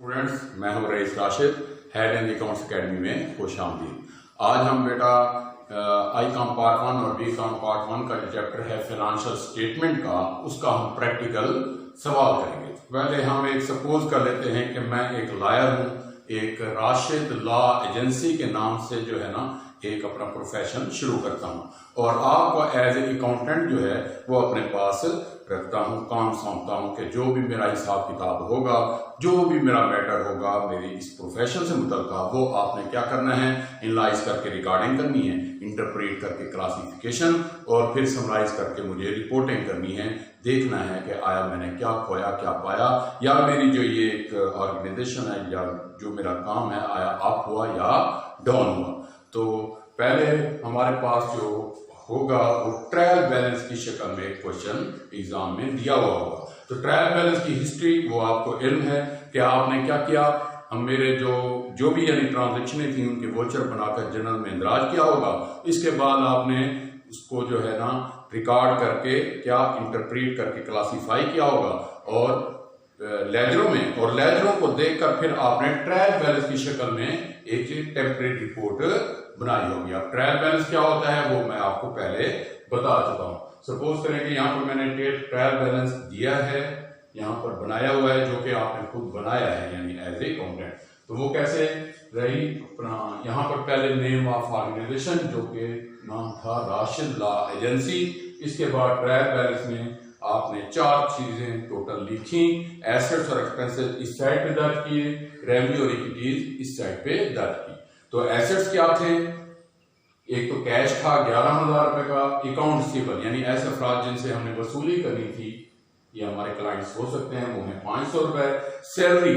Students, मैं हूं Rais Rashid, head in accounts academy में खुश आमदीद। आज हम बेटा आई कॉम पार्ट 1 और बी कॉम पार्ट 1 का जो चैप्टर है फाइनेंशियल स्टेटमेंट का, उसका हम प्रैक्टिकल सवाल करेंगे। पहले हम एक सपोज कर लेते हैं कि मैं एक लॉयर हूं, एक राशिद लॉ एजेंसी के नाम से जो है ना एक अपना प्रोफेशन शुरू करता हूं और आपको एज ए अकाउंटेंट जो है वो अपने पास रखता हूं, काम सौंपता हूं कि जो भी मेरा हिसाब किताब होगा, जो भी मेरा मैटर होगा मेरी इस प्रोफेशन से मुतल्लिका, वो आपने क्या करना है, एनालाइज करके रिकॉर्डिंग करनी है, इंटरप्रेट करके क्लासिफिकेशन और फिर समराइज करके मुझे रिपोर्टिंग करनी है। देखना है कि आया मैंने क्या खोया क्या पाया, या मेरी जो ये एक ऑर्गेनाइजेशन है या जो मेरा काम है आया अप हुआ या डाउन हुआ। तो पहले हमारे पास जो होगा वो ट्रायल बैलेंस की शक्ल में क्वेश्चन एग्जाम में दिया हुआ होगा। तो ट्रायल बैलेंस की हिस्ट्री वो आपको इल्म है कि आपने क्या किया, हम मेरे जो भी यानी ट्रांजेक्शनें थी उनके वोचर बनाकर जर्नल में इंदराज किया होगा। इसके बाद आपने उसको जो है ना रिकॉर्ड करके क्या इंटरप्रेट करके क्लासीफाई किया होगा और लेजरों में, और लेजरों को देखकर फिर आपने ट्रायल बैलेंस की शक्ल में एक टेम्परेरी रिपोर्ट बनाई होगी। अब ट्रायल बैलेंस क्या होता है वो मैं आपको पहले बता चुका हूं। सपोज करें कि यहाँ पर मैंने ट्रायल बैलेंस दिया है, यहाँ पर बनाया हुआ है जो कि आपने खुद बनाया है यानी एज ए अकाउंटेंट। तो वो कैसे रही, अपना यहाँ पर पहले नेम ऑफ ऑर्गेनाइजेशन जो कि नाम था राशिद लॉ एजेंसी। इसके बाद ट्रायल बैलेंस में आपने 4 चीजें टोटल लिखी, एसेट्स और एक्सपेंसेस इस साइड पे दर्ज किए, रेवेन्यू और इक्विटीज इस साइड पे दर्ज की। तो एसेट्स क्या थे, एक तो कैश था 11,000 रुपए का, अकाउंट रिसीवेबल यानी ऐसे अफराद जिनसे हमने वसूली करनी थी, ये हमारे क्लाइंट्स हो सकते हैं, वो है 500 रुपए। सैलरी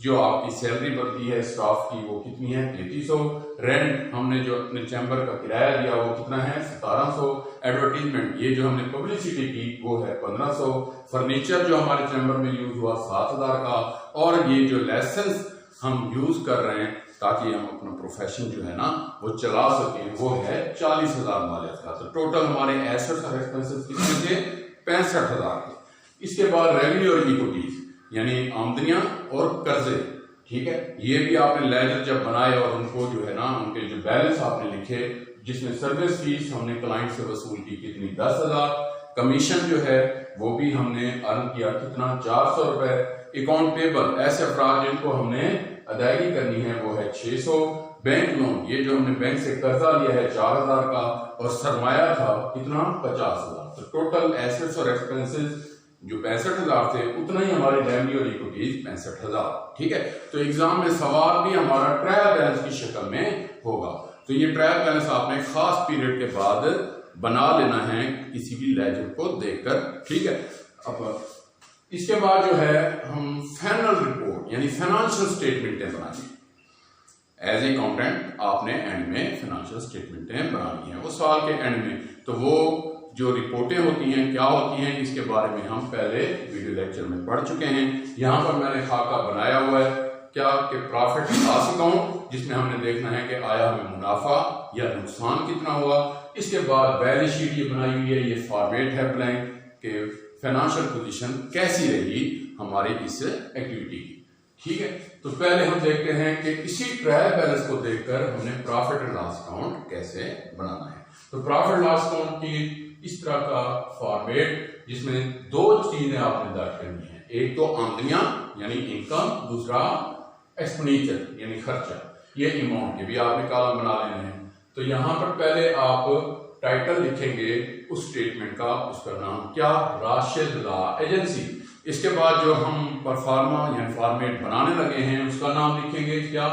जो आपकी सैलरी बनती है स्टाफ की वो कितनी है 3300। रेंट हमने जो अपने चैम्बर का किराया दिया वो कितना है 1700। एडवर्टीजमेंट ये जो हमने पब्लिसिटी की वो है 1500। फर्नीचर जो हमारे चैम्बर में यूज हुआ 7000 का, और ये जो लाइसेंस हम यूज कर रहे हैं ताकि हम अपना प्रोफेशन जो है ना वो चला सकें वो है 40,000 मालियत का। तो टोटल हमारे एसेट्स और एक्सपेंसेस कितने थे 65,000 के। इसके बाद रेवेन्यू और इक्विटीज यानी आमदनियां और कर्जे, ठीक है, ये भी आपने लेजर जब बनाए और उनको जो है ना उनके जो बैलेंस आपने लिखे, जिसमें सर्विस फीस हमने क्लाइंट से वसूल की कितनी 10,000, कमीशन जो है वो भी हमने अर्न किया कितना 400 रुपए। अकाउंट पेबल ऐसे अफराद जिनको हमने अदायगी करनी है वो है 600। बैंक लोन ये जो हमने बैंक से कर्जा लिया है 4,000 का, और सरमाया था कितना 50,000। तो टोटल एसेट्स और एक्सपेंसेस जो 65,000 थे उतना ही हमारे रेवेन्यू और इक्विटीज 65,000, ठीक है। तो एग्जाम में सवाल भी हमारा ट्रायल बैलेंस की शक्ल में होगा। तो ये ट्रायल बैलेंस आपने खास पीरियड के बाद बना लेना है किसी भी लेजर को देखकर, ठीक है। अब इसके बाद जो है हम फाइनल रिपोर्ट यानी फाइनेंशियल स्टेटमेंटें बनाएंगे। एज ए अकाउंटेंट आपने एंड में फाइनेंशियल स्टेटमेंटें बनानी है, उस साल के एंड में। तो वो जो रिपोर्टें होती हैं क्या होती हैं इसके बारे में हम पहले वीडियो लेक्चर में पढ़ चुके हैं। यहाँ पर मैंने खाका बनाया हुआ है क्या कि प्रॉफिट एंड लॉस अकाउंट, जिसमें हमने देखना है कि आया हमें मुनाफा या नुकसान कितना हुआ। इसके बाद बैलेंस शीट ये बनाई हुई है, ये फॉर्मेट है ब्लैंक के फाइनेंशियल पोजीशन कैसी रही हमारी इस एक्टिविटी की, ठीक है। तो पहले हम देखते हैं कि इसी ट्रायल बैलेंस को देखकर हमने प्रॉफिट एंड लॉस अकाउंट कैसे बनाना है। तो प्रॉफिट एंड लॉस अकाउंट की इस तरह का फॉर्मेट जिसमें 2 चीजें आपने दर्ज करनी है, एक तो आमदनियां यानी इनकम, दूसरा एक्सपेंडिचर यानी खर्चा, ये अमाउंट के भी आपने कॉलम बना लेने हैं। तो यहां पर पहले आप टाइटल लिखेंगे उस स्टेटमेंट का, उसका नाम क्या राशिद लॉ एजेंसी। इसके बाद जो हम परफॉर्मा या फॉर्मेट बनाने लगे हैं उसका नाम लिखेंगे क्या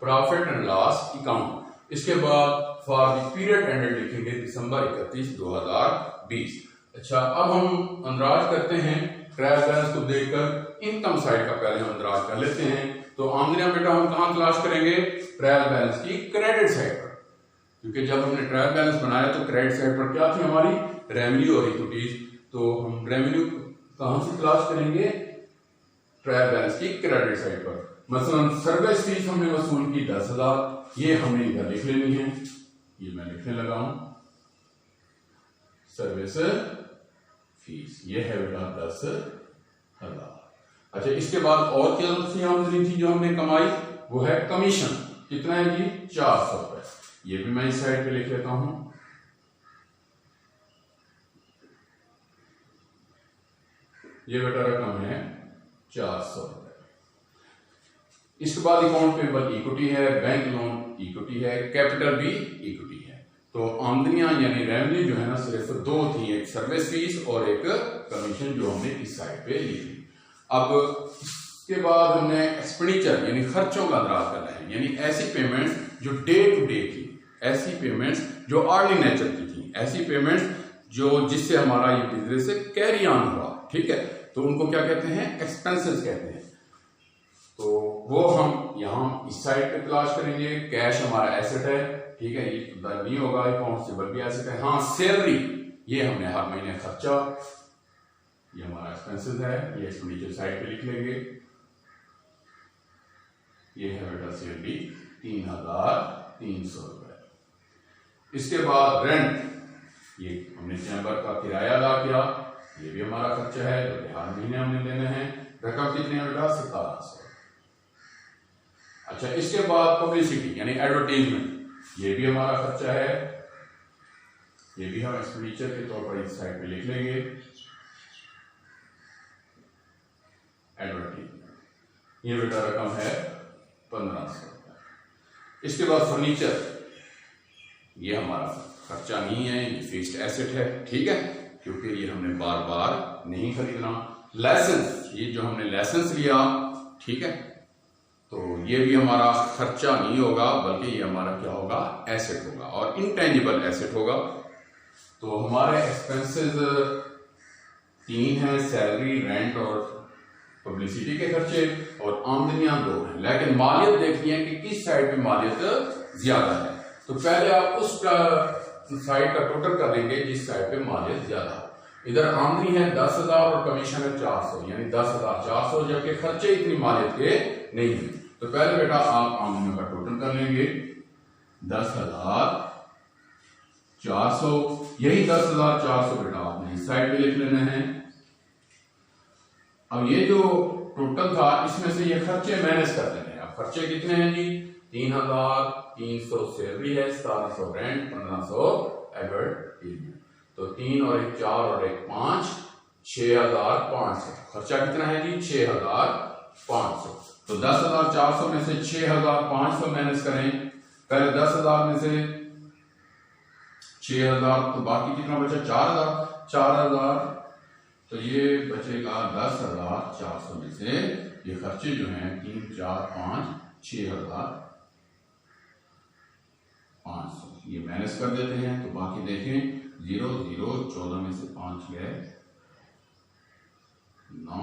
प्रॉफिट एंड लॉस अकाउंट। इसके बाद फॉर द पीरियड एंडेड लिखेंगे दिसंबर 31, 2020। अच्छा, अब हम अंदाज करते हैं ट्रायल बैलेंस को देखकर। इनकम साइड का पहले हम अंदाज कर लेते हैं। तो आमदनियां बेटा हम कहां तलाश करेंगे ट्रायल बैलेंस की क्रेडिट साइड पर, क्योंकि जब हमने ट्रायल बैलेंस बनाया तो क्रेडिट साइड पर क्या थी हमारी रेवेन्यू और इक्विटीज। तो हम रेवेन्यू कहां से तलाश करेंगे ट्रायल बैलेंस की क्रेडिट साइड पर। मसलन सर्विस फीस हमने वसूल की 10,000, ये हमने इधर लिख लेनी है, ये मैं लिखने लगा हूं सर्विस फीस, ये है बेटा 10,000। अच्छा, इसके बाद और क्या सी आमदनी थी जो हमने कमाई, वो है कमीशन। कितना है जी, 400 रुपए। ये भी मैं इस साइड पे लिख लेता हूं। ये बेटा रकम है 400 रुपए। इसके बाद अकाउंट पेबल इक्विटी है, बैंक लोन इक्विटी है, कैपिटल भी इक्विटी है। तो आमदनियां यानी रेवेन्यू जो है ना सिर्फ दो थी, एक सर्विस फीस और एक कमीशन जो हमने इस साइड पे ली थी। अब इसके बाद हमने एक्सपेंडिचर यानी खर्चों का अंदाज करना है, यानी ऐसी पेमेंट्स जो डे टू डे थी, ऐसी पेमेंट्स जो अर्ली नेचर की थी, ऐसी पेमेंट्स जो जिससे हमारा ये बिजनेस कैरी ऑन हुआ, ठीक है, तो उनको क्या कहते हैं, एक्सपेंसेस कहते हैं। तो वो हम यहाँ इस साइड पे तलाश करेंगे। कैश हमारा एसेट है, ठीक है, ये नहीं होगा, अकाउंटेबल भी एसेट है। हाँ, सैलरी ये हमने हर महीने खर्चा, ये हमारा एक्सपेंसेस है, ये एक्सपेंडिचर साइड पे लिख लेंगे। ये है बेटा सैलरी 3,300 रुपए। इसके बाद रेंट, ये हमने चैम्बर का किराया अदा किया, ये भी हमारा खर्चा है, जो हर महीने हमने देने हैं। रकम कितनी है बेटा, 1700। अच्छा, इसके बाद पब्लिसिटी यानी एडवर्टाइजमेंट, ये भी हमारा खर्चा है, ये भी हम एक्सपेंडिचर के तौर पर इस साइड पे लिख लेंगे। एडवर्टाइजमेंट ये बेटा रकम है 1500। इसके बाद फर्नीचर, ये हमारा खर्चा नहीं है, ये फिक्स्ड एसेट है, ठीक है, क्योंकि ये हमने बार बार नहीं खरीदना। लाइसेंस, ये जो हमने लाइसेंस लिया, ठीक है, तो ये भी हमारा खर्चा नहीं होगा, बल्कि ये हमारा क्या होगा, एसेट होगा और इंटेंजिबल एसेट होगा। तो हमारे एक्सपेंसेस 3 हैं, सैलरी, रेंट और पब्लिसिटी के खर्चे, और आमदनियां 2 हैं। लेकिन मालियत देखनी है कि किस साइड पे मालियत ज्यादा है। तो पहले आप उस साइड का टोटल कर देंगे जिस साइड पे मालियत ज्यादा हो। इधर आमदनी है 10,000 और कमीशन है 400, यानी 10,400, जबकि खर्चे इतनी मालियत के नहीं है। तो पहले बेटा आप आमदनियों का टोटल कर लेंगे, 10,400, यही 10,400 बेटा आपने इस साइड पे लिख लेना है। अब ये जो टोटल था, इसमें से ये खर्चे माइनस कर देने हैं। अब खर्चे कितने हैं जी, 3,300 सैलरी है, 1,700 रेंट, 1,500 एडवर्टाइजमेंट। तो 3 और 1 4 और 1 5, 6,500। खर्चा कितना है जी, 6,500। तो 10,400 में से 6,500 माइनस करें। पहले 10,000 में से 6,000, तो बाकी कितना बचा, 4,000। तो ये बचेगा 10,400 में से ये खर्चे जो हैं 3 4 5 6,500, ये माइनस कर देते हैं। तो बाकी देखें, 0 0 14 में से 5 गए 9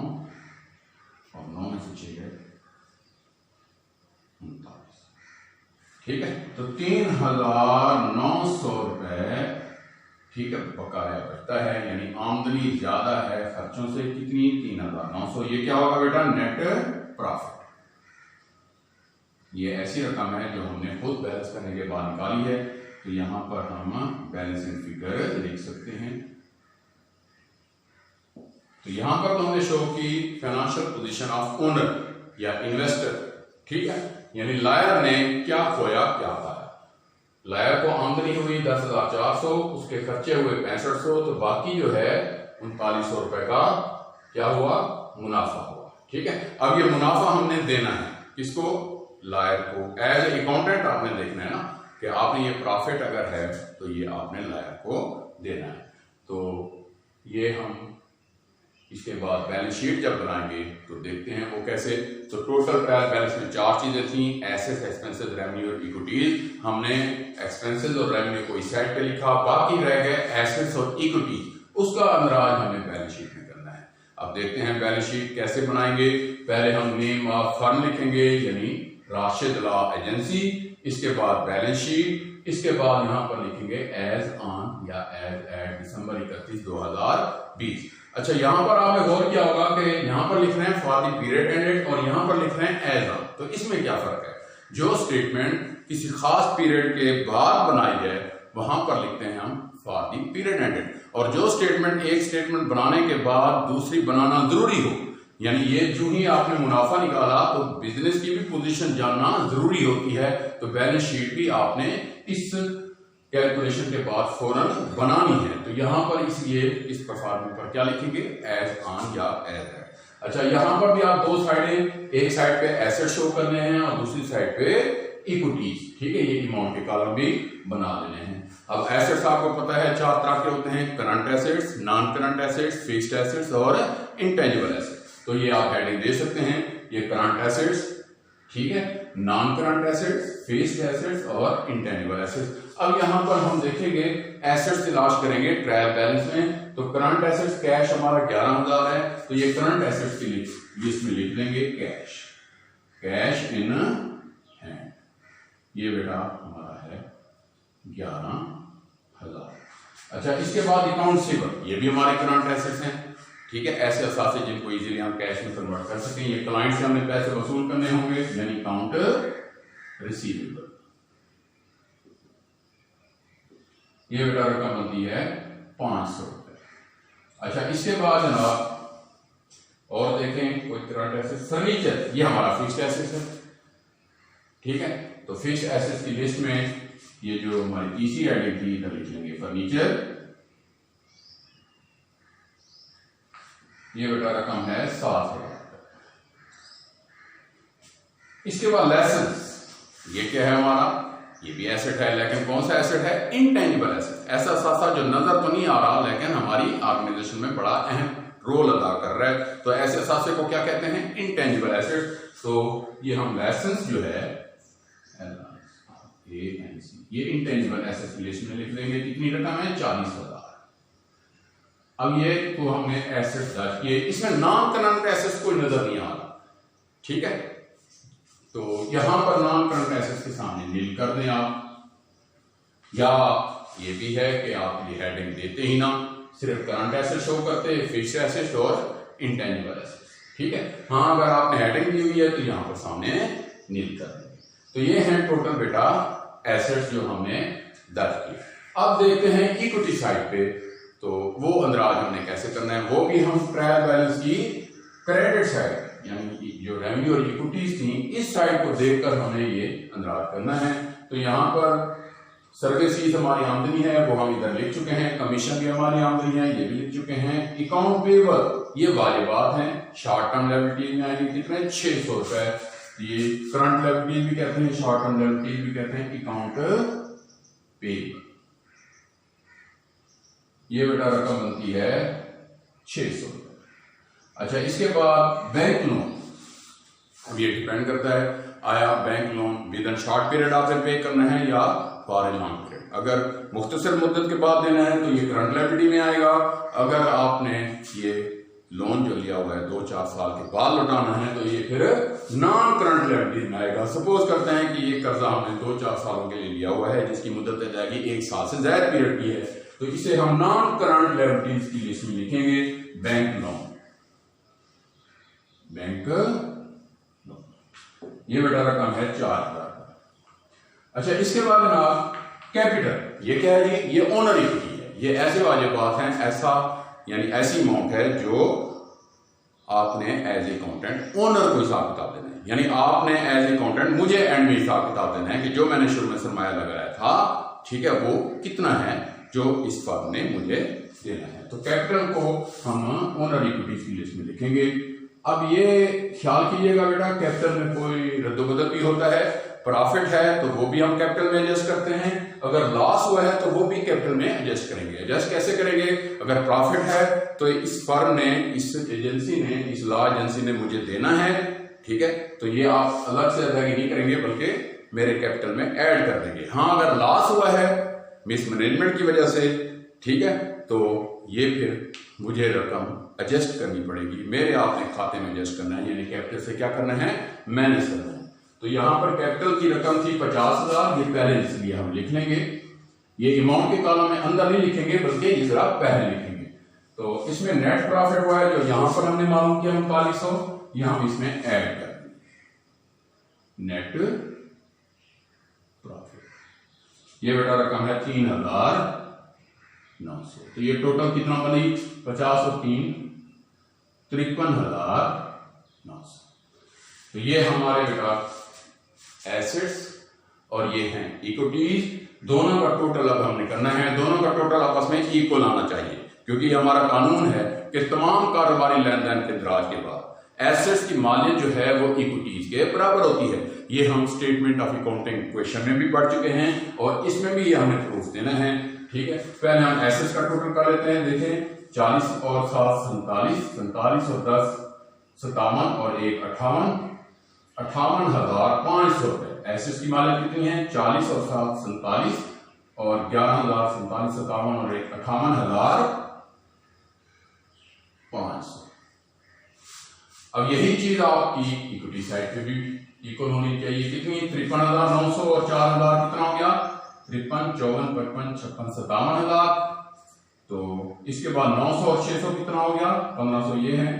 और 9 में से 6 गए 39, ठीक है। तो 3,900 रुपए, ठीक है, बकाया बचता है, यानी आमदनी ज्यादा है खर्चों से। कितनी, 3,900। ये क्या होगा बेटा, नेट प्रॉफिट। ये ऐसी रकम है जो हमने खुद बैलेंस करने के बाद निकाली है। तो यहां पर हम बैलेंसिंग फिगर लिख सकते हैं। तो यहां पर तो हमने शो की फाइनेंशियल पोजीशन ऑफ ओनर या इन्वेस्टर, ठीक है, यानी लायर ने क्या खोया क्या पाया। लायर को आमदनी हुई 10,400, उसके खर्चे हुए 6500, तो बाकी जो है 3900 रुपए का क्या हुआ, मुनाफा हुआ, ठीक है। अब ये मुनाफा हमने देना है किसको, लायर को। एज अकाउंटेंट आपने देखना है ना कि आपने ये प्रॉफिट अगर है तो ये आपने लायर को देना है। तो ये हम इसके बाद बैलेंस शीट जब बनाएंगे तो देखते हैं वो कैसे। तो टोटल ट्रायल बैलेंस में 4 चीजें थी, एसेट्स, एक्सपेंसेस, रेवेन्यू और इक्विटीज। हमने एक्सपेंसेस और रेवेन्यू को इस साइड पे लिखा, बाकी रह गए एसेट्स और इक्विटी, उसका अंदाज हमें बैलेंस शीट में करना है। अब देखते हैं बैलेंस शीट कैसे बनाएंगे। पहले हम नेम ऑफ फर्म लिखेंगे, यानी राशिद लॉ एजेंसी। इसके बाद बैलेंस शीट, इसके बाद यहां पर लिखेंगे एज ऑन या एज एट दिसंबर 31, 2020। अच्छा, यहां पर आपने गौर किया होगा कि यहां पर लिख रहे हैं फॉर द पीरियड एंडेड और यहां पर लिख रहे हैं एज ऑन। तो इसमें क्या फर्क है, जो स्टेटमेंट किसी खास पीरियड के बाद बनाई है वहां पर लिखते हैं हम फॉर द पीरियड एंडेड, और जो स्टेटमेंट एक स्टेटमेंट बनाने के बाद दूसरी बनाना जरूरी हो, यानी ये जो ही आपने मुनाफा निकाला तो बिजनेस की भी पोजीशन जानना जरूरी होती है, तो बैलेंस शीट भी आपने इस कैलकुलेशन के बाद फौरन बनानी है। तो यहां पर इसलिए इस परफॉर्मेंस पर क्या लिखेंगे, एज ऑन या एज है। अच्छा, यहां पर भी आप दो साइडें, एक साइड पे एसेट शो करने हैं और दूसरी साइड पे इक्विटीज, ठीक है, ये अमाउंट के कॉलम भी बना देने हैं। अब एसेट्स आपको पता है चार तरह के होते हैं, current assets, non current assets, fixed assets और इंटेंजिबल एसेट्स। तो ये आप हेडिंग दे सकते हैं, ये करंट एसेट्स, ठीक है, non current assets, fixed assets और इंटेंजिबल एसेट्स। अब यहां पर हम देखेंगे एसेट्स तलाश करेंगे ट्रायल बैलेंस में। तो करंट एसेट्स कैश हमारा 11,000 है, तो ये करंट एसेट्स की लिस्ट में लिख लेंगे कैश, कैश इन हैंड, ये बेटा हमारा है 11,000। अच्छा, इसके बाद अकाउंट रिसीवेबल, ये भी हमारे करंट एसेट्स हैं, ठीक है, ऐसे असासे जिनको इजीली हम कैश में कन्वर्ट कर सकें। ये क्लाइंट से हमने पैसे वसूल करने होंगे, यानी अकाउंट रिसीवेबल, ये बेटा रकम बनती है 500 रुपए। अच्छा, इसके बाद जनाब और देखें कोई करंट एसेट, फर्नीचर, ये हमारा फिक्स्ड एसेट है, ठीक है, तो फिक्स्ड एसेट्स की लिस्ट में ये जो हमारी इसी हेडिंग थी इधर लिख लेंगे फर्नीचर, ये बेटा रकम है 7,000। इसके बाद लाइसेंस, ये क्या है हमारा, ये भी एसेट है, लेकिन कौन सा एसेट है, इंटेंजिबल एसेट, ऐसा सासा जो नजर तो नहीं आ रहा लेकिन हमारी ऑर्गेनाइजेशन में बड़ा अहम रोल अदा कर रहा है। तो ऐसे सासे को क्या कहते हैं, इंटेंजिबल एसेट। तो ये हम लाइसेंस जो है ये इंटेंजिबल एसेट की लिस्ट में लिख लेंगे, कितनी रकम है, 40,000। अब ये तो हमने एसेट दर्ज किए, इसमें नॉन करंट एसेट्स कोई नजर नहीं आ रहा, ठीक है, तो यहां पर नॉन करंट एसेट्स के सामने नील कर दें आप, या ये भी है कि आप ये हेडिंग देते ही ना, सिर्फ करंट एसेट शो करते, फिक्स्ड एसेट और इंटेंजिबल एसेट, ठीक है। हाँ, अगर आपने हेडिंग दी हुई है तो यहां पर सामने नील कर देंगे। तो ये है टोटल बेटा एसेट्स जो हमने दर्ज किए। अब देखते हैं इक्विटी साइड पे, तो वो अंदराज हमने कैसे करना है, वो भी हम ट्रायल बैलेंस की क्रेडिट साइड, यानी कि जो रेवेन्यू और इक्विटीज थी इस साइड को देखकर हमें ये अंदराज करना है। तो यहाँ पर सर्विसेज हमारी आमदनी है वो हम इधर लिख चुके हैं, कमीशन भी हमारी आमदनी है ये भी लिख चुके हैं। अकाउंट पेबल ये वाजिबात है, शॉर्ट टर्म लायबिलिटीज में आएगी कितने, 600 रुपए, ये करंट लायबिलिटीज भी कहते हैं, शॉर्ट टर्म लायबिलिटीज भी कहते हैं, अकाउंट पेबल, ये बेटा रकम बनती है 600 रुपए। अच्छा, इसके बाद बैंक लोन, अब ये डिपेंड करता है आया bank loan with in short period आपने पे करना है या फॉर ए लॉन्ग पीरियड। अगर मुख्तसर मुद्दत के बाद देना है तो ये करंट लायबिलिटी में आएगा। अगर आपने ये लोन जो लिया हुआ है 2-4 साल के बाद लौटाना है तो ये फिर नॉन करंट लायबिलिटी में आएगा। सपोज करते हैं कि ये कर्जा हमने 2-4 सालों के लिए लिया हुआ है जिसकी मुद्दत जाएगी 1 साल से ज्यादा पीरियड की है, तो इसे हम नॉन करंट लायबिलिटीज की लिस्ट में लिखेंगे बैंक लोन, बैंक लोन, ये बेटा रकम है 4,000। अच्छा, इसके बाद जनाब कैपिटल, ये क्या है, ये ओनर इक्विटी है, ये ऐसे वाजिबात हैं, ऐसा यानी ऐसी अमाउंट है जो आपने एज ए अकाउंटेंट ओनर को हिसाब किताब देना है, यानी आपने एज ए अकाउंटेंट मुझे एंड में हिसाब किताब देना है कि जो मैंने शुरू में सरमाया लगाया था, ठीक है, वो कितना है जो इस फर्म ने मुझे देना है। तो कैपिटल को हम ओनर इक्विटी की लिस्ट में लिखेंगे। अब ये ख्याल कीजिएगा बेटा, कैपिटल में कोई रद्दोबदल भी होता है, प्रॉफिट है तो वो भी हम कैपिटल में एडजस्ट करते हैं, अगर लॉस हुआ है तो वो भी कैपिटल में एडजस्ट करेंगे। एडजस्ट कैसे करेंगे, अगर प्रॉफिट है तो इस फर्म ने, इस एजेंसी ने, इस लॉ एजेंसी ने मुझे देना है, ठीक है, तो ये आप अलग से अदायगी नहीं करेंगे बल्कि मेरे कैपिटल में ऐड कर देंगे। हाँ, अगर लॉस हुआ है मिसमैनेजमेंट की वजह से, ठीक है, तो ये फिर मुझे रकम एडजस्ट करनी पड़ेगी, मेरे आपने खाते में एडजस्ट करना है, यानी कैपिटल से क्या करना है, मैनेज करना है। तो यहां पर कैपिटल की रकम थी 50,000, ये पहले इसलिए हम लिख लेंगे, ये अमाउंट के कॉलम में अंदर नहीं लिखेंगे बल्कि ये जरा पहले लिखेंगे। तो इसमें नेट प्रॉफिट हुआ है जो यहां पर हमने मालूम किया 3900, ये हम इसमें ऐड कर देंगे नेट प्रॉफिट, ये बेटा रकम है 3,900। तो ये टोटल कितना बनी, 50 और 3 53,900, तो ये हमारे बेटा एसेट्स और ये हैं इक्विटीज, दोनों का टोटल अब हमने करना है, दोनों का टोटल आपस में इक्वल आना चाहिए, क्योंकि हमारा कानून है कि तमाम कारोबारी लेन देन के इंदराज के बाद एसेट्स की मालियत जो है वो इक्विटीज के बराबर होती है। ये हम स्टेटमेंट ऑफ अकाउंटिंग क्वेश्चन में भी पढ़ चुके हैं और इसमें भी ये हमें प्रूफ देना है। ठीक है, पहले हम एसेट्स का टोटल कर लेते हैं। देखें 40 और 7 47, 47 और 10 57 और 1 58, 58,500 रुपए एसेट्स की मालियत कितनी है? 40 और 7 47 और 11,000 47 57 और 1 58,500। अब यही चीज आपकी इक्विटी साइड पे भी इक्वल होनी चाहिए। कितनी? 53,900 और 4,000 कितना हो गया? 53, 54, 55, 56, 57,000। तो इसके बाद 900 और 600 कितना हो गया? 1500 ये है।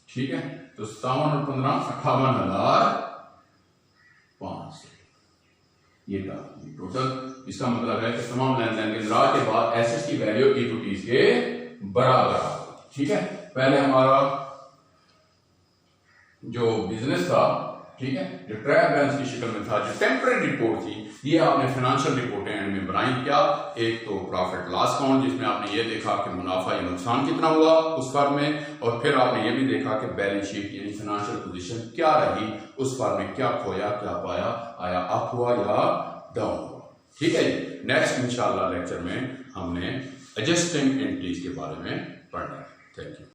ठीक है, तो 57 और 15 58,500 ये था टोटल। इसका मतलब है कि तमाम लेन देन के इंदराज के बाद एसेट्स की वैल्यू इक्विटीज के बराबर। ठीक है, पहले हमारा जो बिजनेस था, ठीक है, जो ट्रायल बैलेंस की शक्ल में था, जो टेम्परेरी रिपोर्ट थी, ये आपने फाइनेंशियल रिपोर्टें एंड में बनाई। क्या? एक तो प्रॉफिट लॉस अकाउंट, जिसमें आपने ये देखा कि मुनाफा या नुकसान कितना हुआ उस फर्म में, और फिर आपने ये भी देखा कि बैलेंस शीट यानी फाइनेंशियल पोजीशन क्या रही उस फर्म में, क्या खोया क्या पाया, आया अप हुआ या डाउन हुआ। ठीक है जी, नेक्स्ट इंशाल्लाह लेक्चर में हमने एडजस्टिंग एंट्रीज के बारे में पढ़ना है। Thank you.